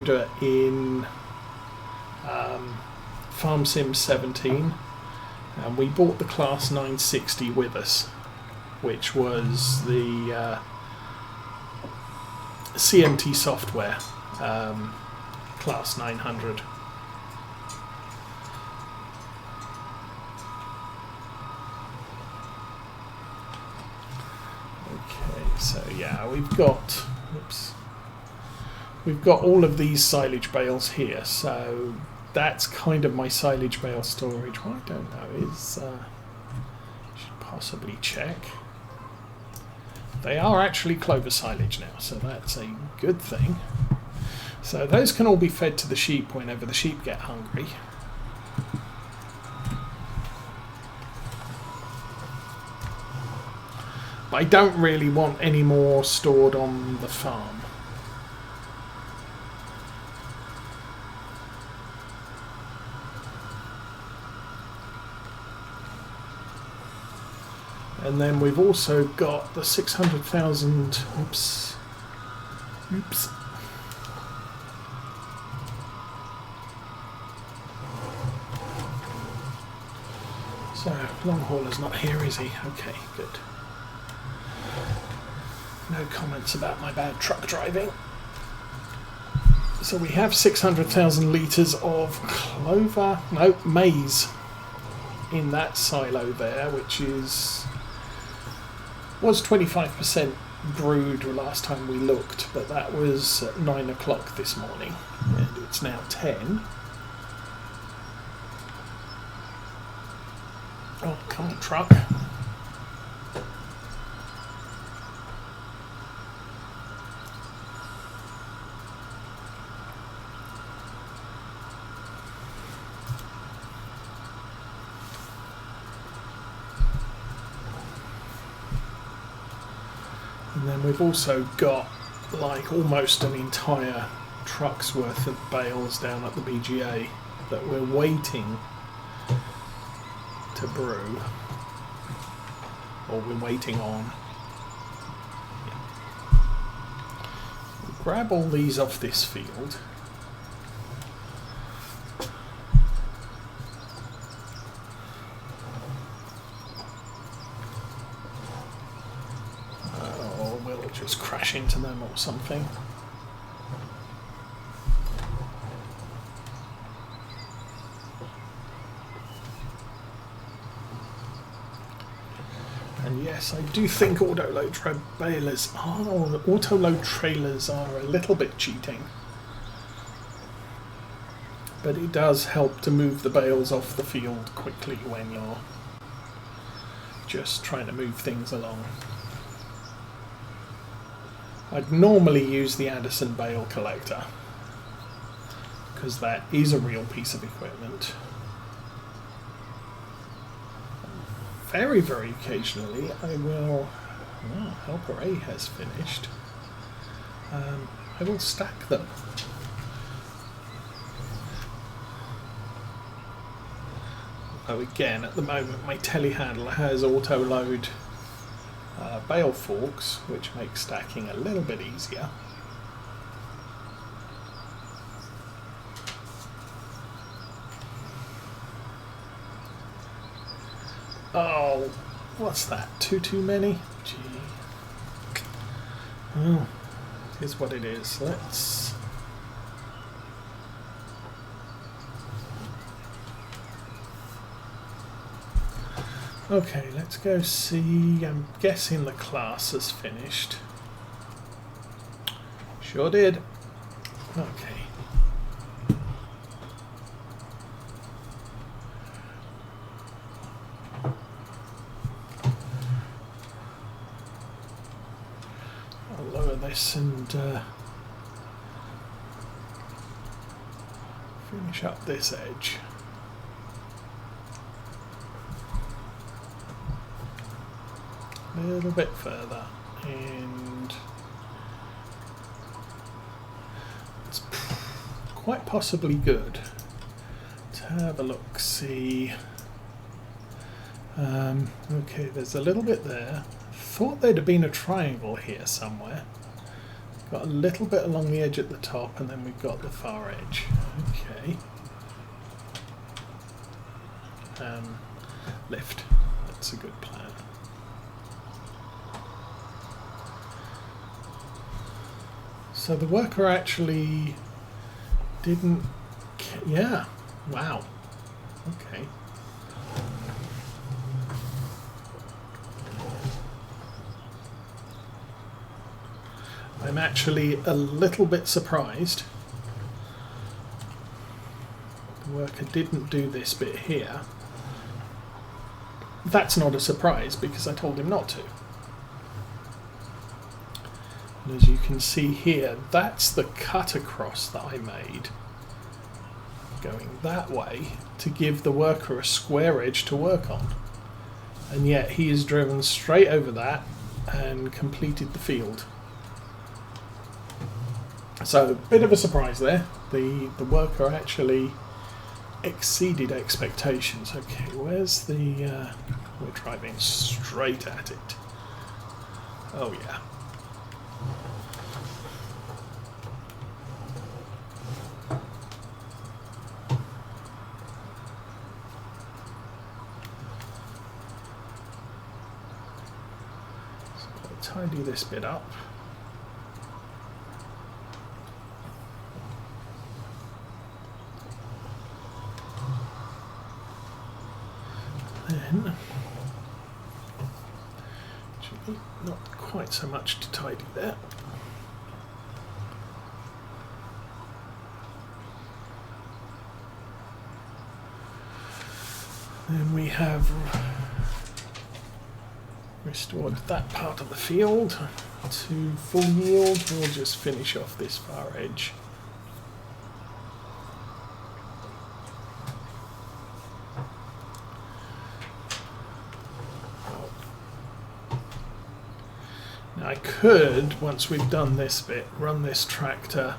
in Farm Sim 17, and we bought the Class 960 with us, which was the CMT software Class 900. Okay, so yeah, we've got all of these silage bales here, so that's kind of my silage bale storage. What I don't know is, should possibly check. They are actually clover silage now, so that's a good thing. So those can all be fed to the sheep whenever the sheep get hungry. But I don't really want any more stored on the farm. And then we've also got the 600,000. Oops. So long hauler's not here, is he? Okay, good. No comments about my bad truck driving. So we have 600,000 litres of maize in that silo there, which was 25% brewed last time we looked, but that was at 9 o'clock this morning, and it's now 10. Oh, come on, truck. And then we've also got like almost an entire truck's worth of bales down at the BGA that we're waiting to brew, or we're waiting on. We'll grab all these off this field. Just crash into them or something. And yes, I do think auto-load trailers are a little bit cheating, but it does help to move the bales off the field quickly when you're just trying to move things along. I'd normally use the Anderson bale collector because that is a real piece of equipment. Very, very occasionally I will... Oh, Helper A has finished. I will stack them. Although again, at the moment my telehandler has auto-load bale forks, which makes stacking a little bit easier. Oh, what's that? Too many? Gee. Oh, here's what it is. Let's... Okay, let's go see. I'm guessing the class has finished. Sure did. Okay. I'll lower this and finish up this edge. A little bit further, and it's quite possibly good. Let's have a look, see. Okay, there's a little bit there. Thought there'd have been a triangle here somewhere, Got a little bit along the edge at the top, and then we've got the far edge. Okay. Lift. That's a good plan. So the worker actually didn't... Yeah. Wow. Okay. I'm actually a little bit surprised the worker didn't do this bit here. That's not a surprise because I told him not to. And as you can see here, that's the cut across that I made going that way to give the worker a square edge to work on. And yet he has driven straight over that and completed the field. So, a bit of a surprise there. The worker actually exceeded expectations. Okay, where's the... we're driving straight at it. Oh yeah. So I'll tidy this bit up. Then, actually, not quite so much to tidy there. Then we have restored that part of the field to full yield. We'll just finish off this far edge. I could, once we've done this bit, run this tractor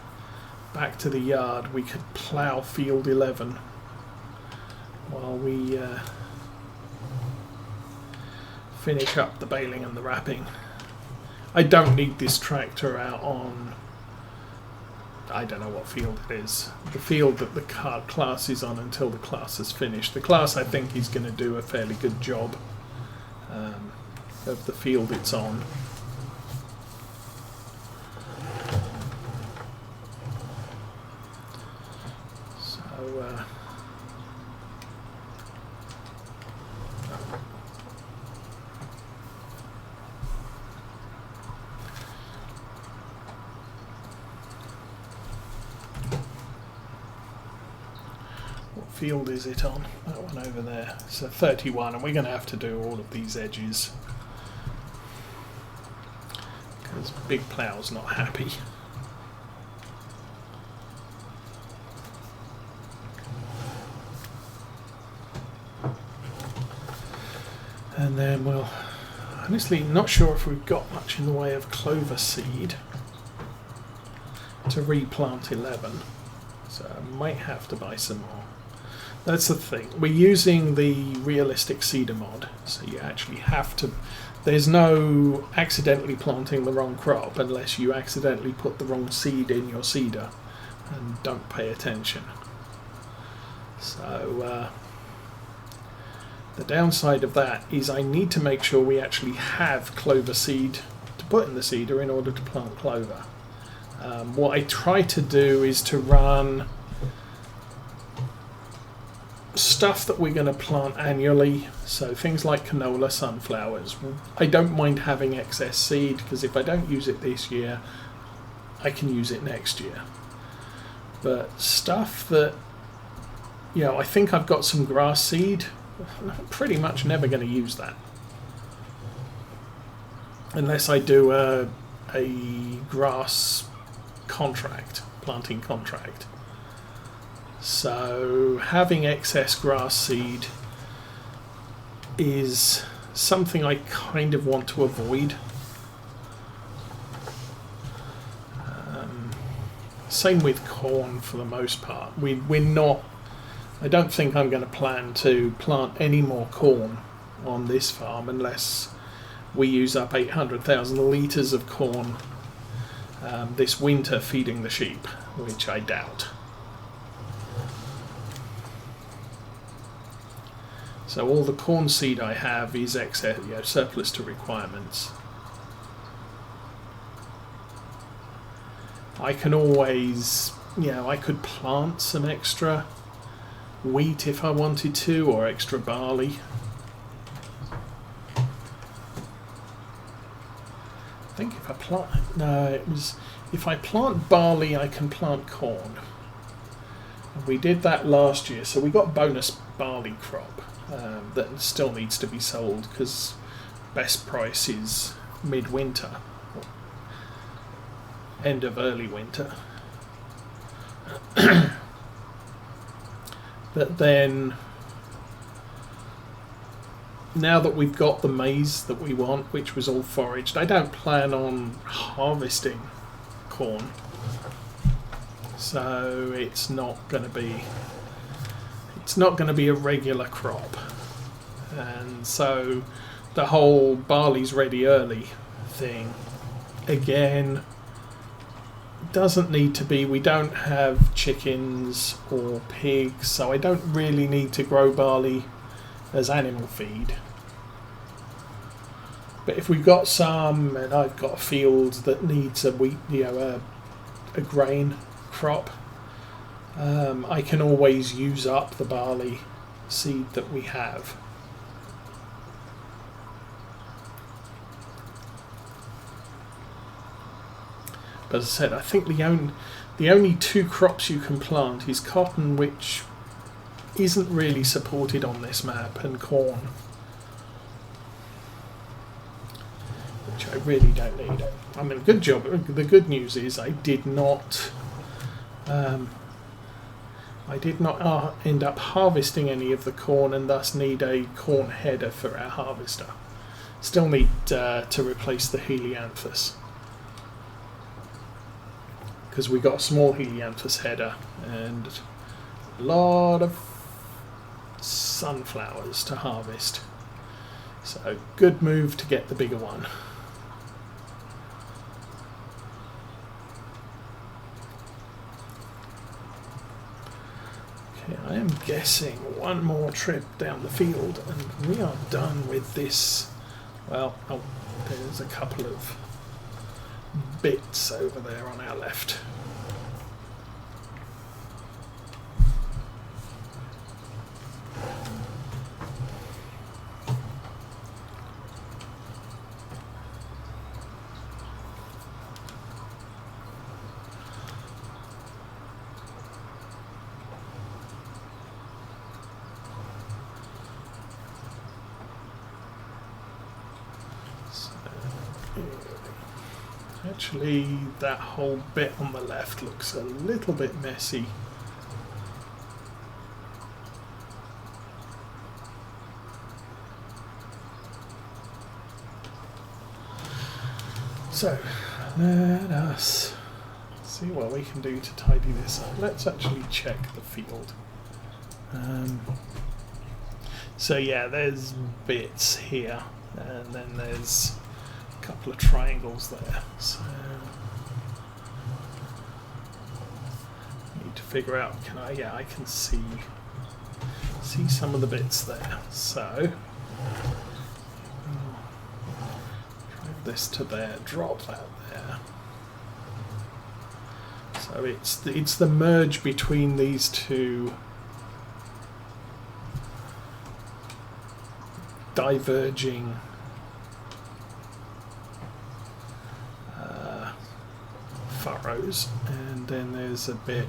back to the yard. We could plough field 11 while we finish up the baling and the wrapping. I don't need this tractor out on, I don't know what field it is, the field that the class is on until the class is finished. The class, I think, is going to do a fairly good job of the field it's on. Field is it on? That one over there. So 31, and we're going to have to do all of these edges because Big Plow's not happy. And then we'll, honestly not sure if we've got much in the way of clover seed to replant 11, so I might have to buy some more. That's the thing. We're using the realistic seeder mod, so you actually have to... There's no accidentally planting the wrong crop unless you accidentally put the wrong seed in your seeder and don't pay attention. So the downside of that is I need to make sure we actually have clover seed to put in the seeder in order to plant clover. What I try to do is to run stuff that we're going to plant annually, so things like canola, sunflowers. I don't mind having excess seed because if I don't use it this year, I can use it next year. But stuff that, you know, I think I've got some grass seed, I'm pretty much never going to use that unless I do a grass contract, planting contract. So having excess grass seed is something I kind of want to avoid. Same with corn for the most part. We're not, I don't think I'm going to plan to plant any more corn on this farm unless we use up 800,000 litres of corn this winter feeding the sheep, which I doubt. So all the corn seed I have is excess, surplus to requirements. I can always, I could plant some extra wheat if I wanted to, or extra barley. I think if I plant, no, it was, if I plant barley, I can plant corn. And we did that last year, so we got bonus barley crop that still needs to be sold because best price is midwinter. End of early winter. But then, now that we've got the maize that we want, which was all foraged, I don't plan on harvesting corn. So it's not going to be a regular crop. And so the whole barley's ready early thing, again, doesn't need to be. We don't have chickens or pigs, so I don't really need to grow barley as animal feed. But if we've got some, and I've got a field that needs a wheat, a grain crop, I can always use up the barley seed that we have. But as I said, I think the only two crops you can plant is cotton, which isn't really supported on this map, and corn, which I really don't need. I mean, good job. The good news is I did not end up harvesting any of the corn, and thus need a corn header for our harvester. Still need to replace the helianthus, because we got a small helianthus header and a lot of sunflowers to harvest. So good move to get the bigger one. Okay, I am guessing one more trip down the field and we are done with this. Well, oh, there's a couple of bits over there on our left. Actually, that whole bit on the left looks a little bit messy. So, let us see what we can do to tidy this up. Let's actually check the field. So yeah, there's bits here, and then there's couple of triangles there, so need to figure out, I can see some of the bits there, so drive this to there, drop that there. So it's the merge between these two diverging furrows, and then there's a bit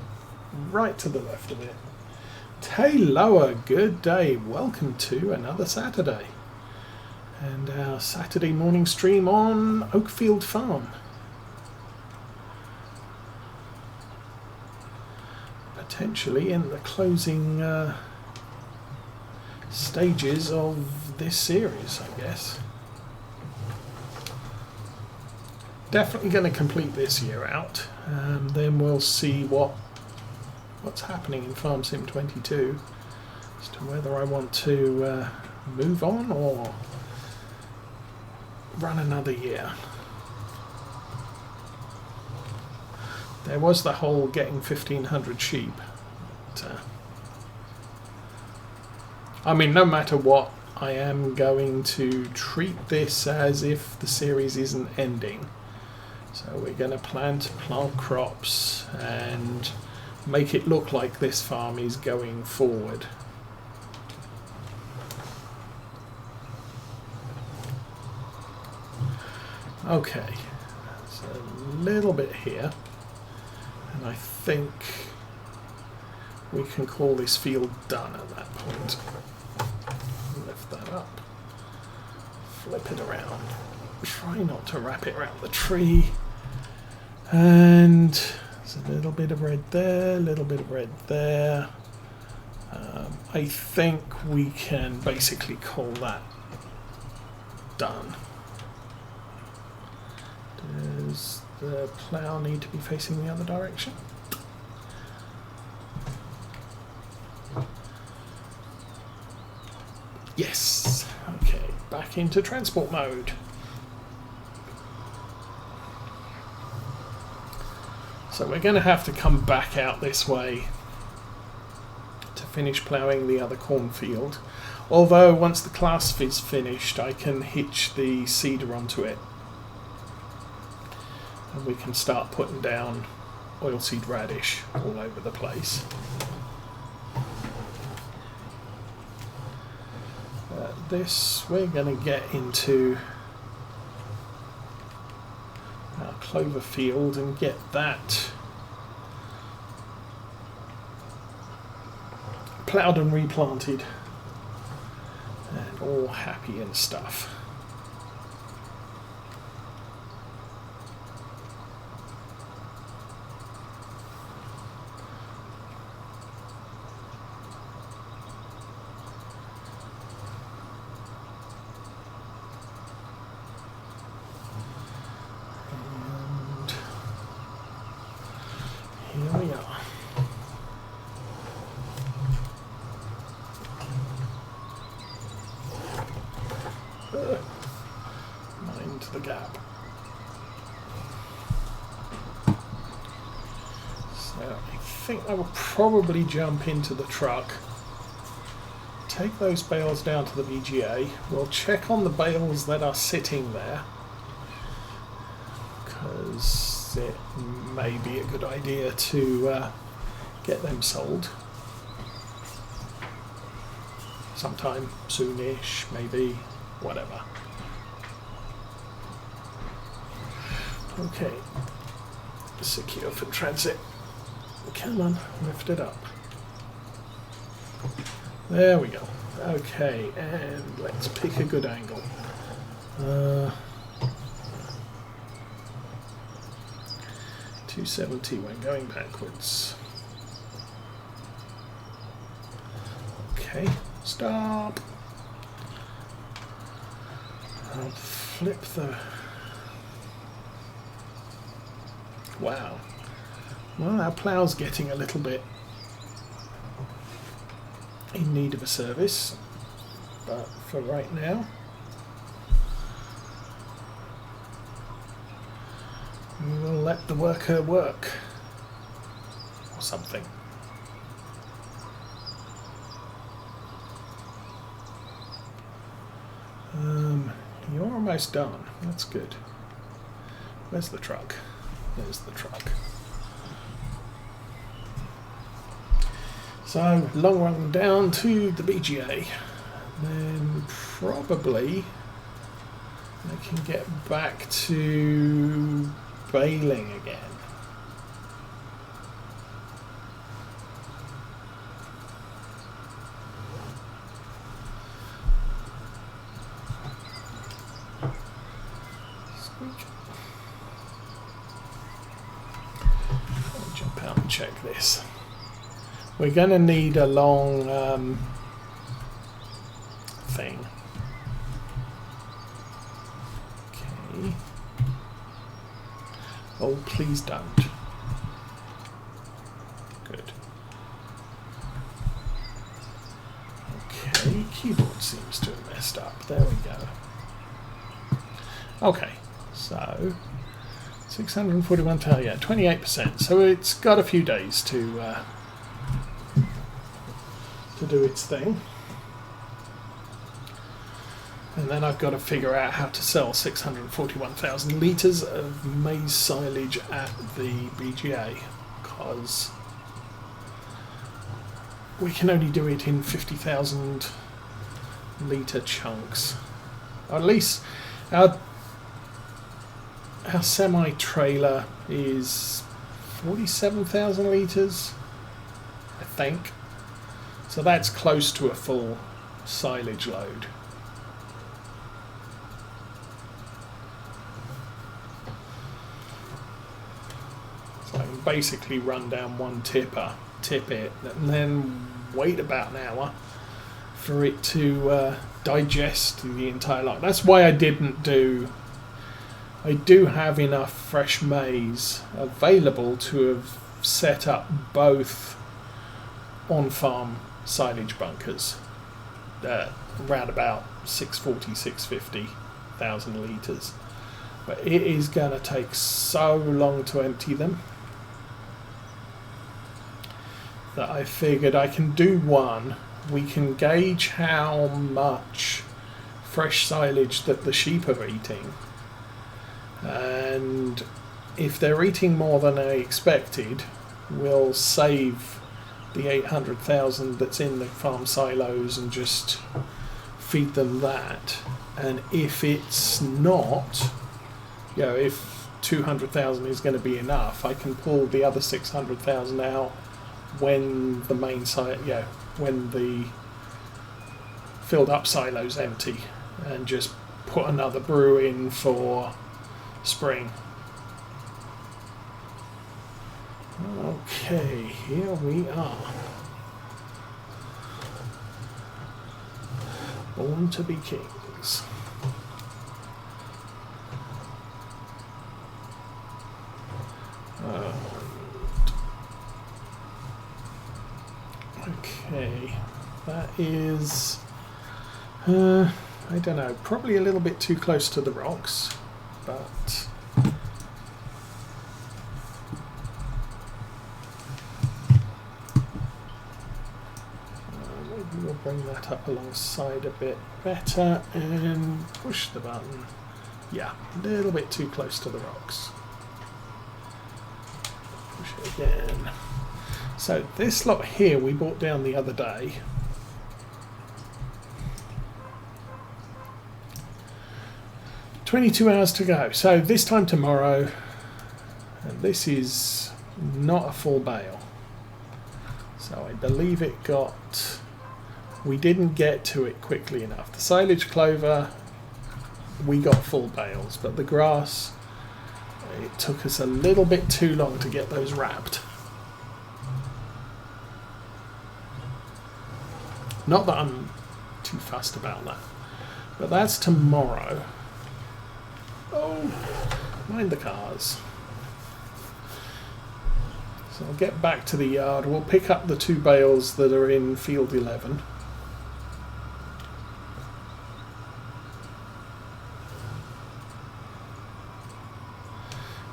right to the left of it. Taylor, good day, welcome to another Saturday and our Saturday morning stream on Oakfield Farm. Potentially in the closing stages of this series, I guess. Definitely going to complete this year out, then we'll see what's happening in Farm Sim 22 as to whether I want to move on or run another year. There was the whole getting 1,500 sheep. But, I mean, no matter what, I am going to treat this as if the series isn't ending. So we're going to plant crops and make it look like this farm is going forward. Okay, so a little bit here, and I think we can call this field done at that point. Lift that up, flip it around, try not to wrap it around the tree, and there's a little bit of red there, a little bit of red there. I think we can basically call that done. Does the plough need to be facing the other direction? Yes. Okay, back into transport mode. So we're going to have to come back out this way to finish ploughing the other cornfield. Although once the clasp is finished, I can hitch the seeder onto it. And we can start putting down oilseed radish all over the place. This we're going to get into our clover field and get that ploughed and replanted and all happy and stuff. Here we are. Mind the gap. So I think I will probably jump into the truck, take those bales down to the VGA. We'll check on the bales that are sitting there, because it may be a good idea to get them sold sometime soonish, maybe, whatever. Okay, secure for transit. Come on, lift it up. There we go. Okay, and let's pick a good angle. 270 when going backwards. Okay, stop. I'll flip the... Wow. Well, our plough's getting a little bit in need of a service, but for right now, we will let the worker work, or something. You're almost done. That's good. Where's the truck? There's the truck. So, long run down to the BGA. Then probably I can get back to baling again. Squeak. I'll jump out and check this. We're going to need a long thing. Okay. Oh, please don't. Good. Okay, keyboard seems to have messed up. There we go. Okay, so 641,000, yeah, 28%. So it's got a few days to do its thing. And then I've got to figure out how to sell 641,000 litres of maize silage at the BGA, because we can only do it in 50,000 litre chunks. Or at least our semi-trailer is 47,000 litres, I think. So that's close to a full silage load. So I can basically run down one tipper, tip it, and then wait about an hour for it to digest the entire lot. That's why I didn't do... I do have enough fresh maize available to have set up both on-farm silage bunkers, around about 640, 650,000 litres. But it is going to take so long to empty them that I figured I can do one. We can gauge how much fresh silage that the sheep are eating, and if they're eating more than I expected, we'll save the 800,000 that's in the farm silos and just feed them that. And if it's not, you know, if 200,000 is going to be enough, I can pull the other 600,000 out when the main silo, yeah, when the filled up silo's empty, and just put another brew in for spring. Okay, here we are. Born to be kings. Okay, that is, I don't know, probably a little bit too close to the rocks, but maybe we'll bring that up alongside a bit better and push the button. Yeah, a little bit too close to the rocks. Push it again. So this lot here we brought down the other day. "22 hours to go." So this time tomorrow, and this is not a full bale. So I believe it got... we didn't get to it quickly enough. The silage clover, we got full bales, but the grass, it took us a little bit too long to get those wrapped. Not that I'm too fussed about that, but that's tomorrow. Oh, mind the cars. So I'll get back to the yard. We'll pick up the 2 bales that are in field 11.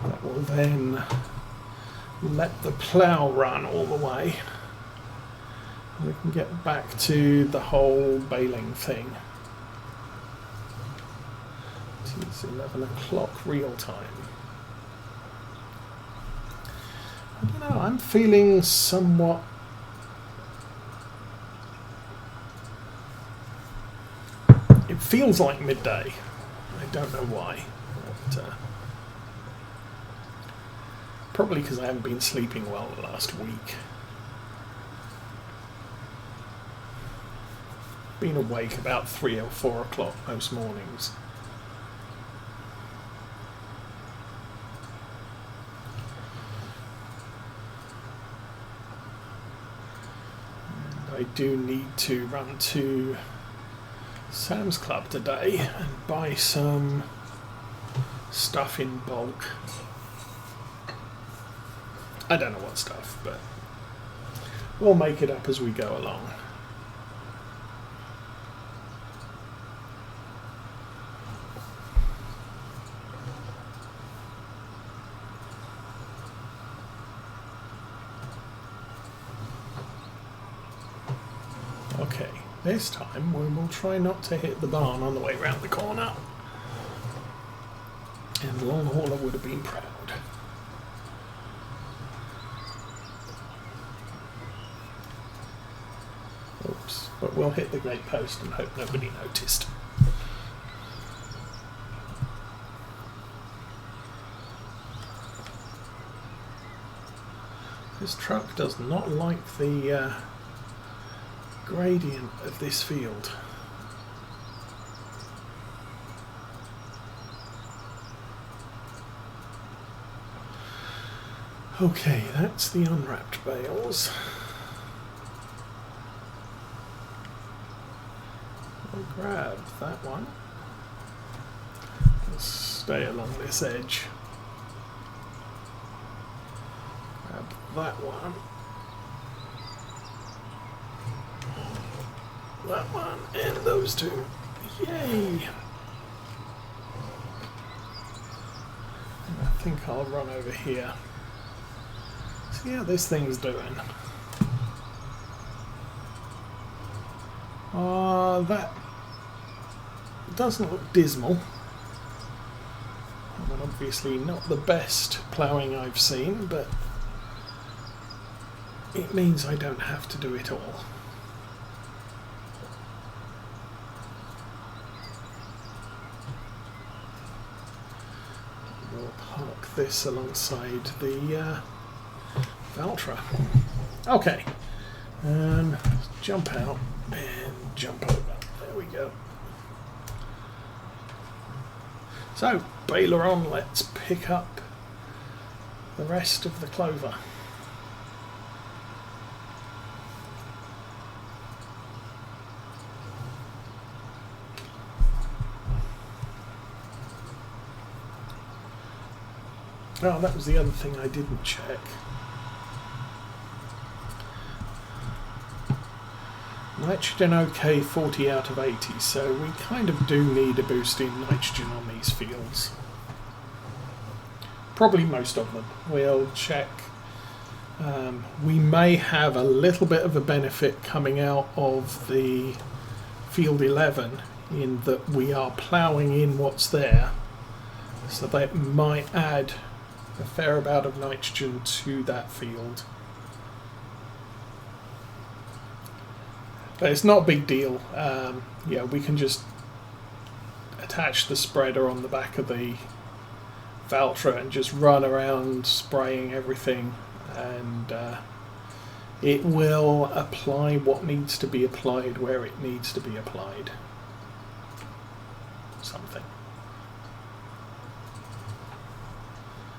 That will then let the plough run all the way. We can get back to the whole baling thing. It's 11 o'clock real time. I don't know, I'm feeling somewhat... it feels like midday. I don't know why. But, probably because I haven't been sleeping well the last week. Been awake about 3 or 4 o'clock most mornings. And I do need to run to Sam's Club today and buy some stuff in bulk. I don't know what stuff, but we'll make it up as we go along. This time we will try not to hit the barn on the way round the corner. And the long hauler would have been proud. Oops, but we'll hit the gate post and hope nobody noticed. This truck does not like the gradient of this field. Okay, that's the unwrapped bales. I'll grab that one. Let's stay along this edge. Grab that one. That one and those two. Yay! And I think I'll run over here. See how this thing's doing. That doesn't look dismal. I mean, obviously not the best ploughing I've seen, but it means I don't have to do it all. We'll park this alongside the Valtra. Okay, jump out and jump over. There we go. So, baler on, let's pick up the rest of the clover. Oh, that was the other thing I didn't check. Nitrogen OK 40 out of 80, so we kind of do need a boost in nitrogen on these fields. Probably most of them. We'll check. We may have a little bit of a benefit coming out of the field 11 in that we are ploughing in what's there, so that might add a fair amount of nitrogen to that field. But it's not a big deal. Yeah, we can just attach the spreader on the back of the Valtra and just run around spraying everything, and it will apply what needs to be applied where it needs to be applied. Something.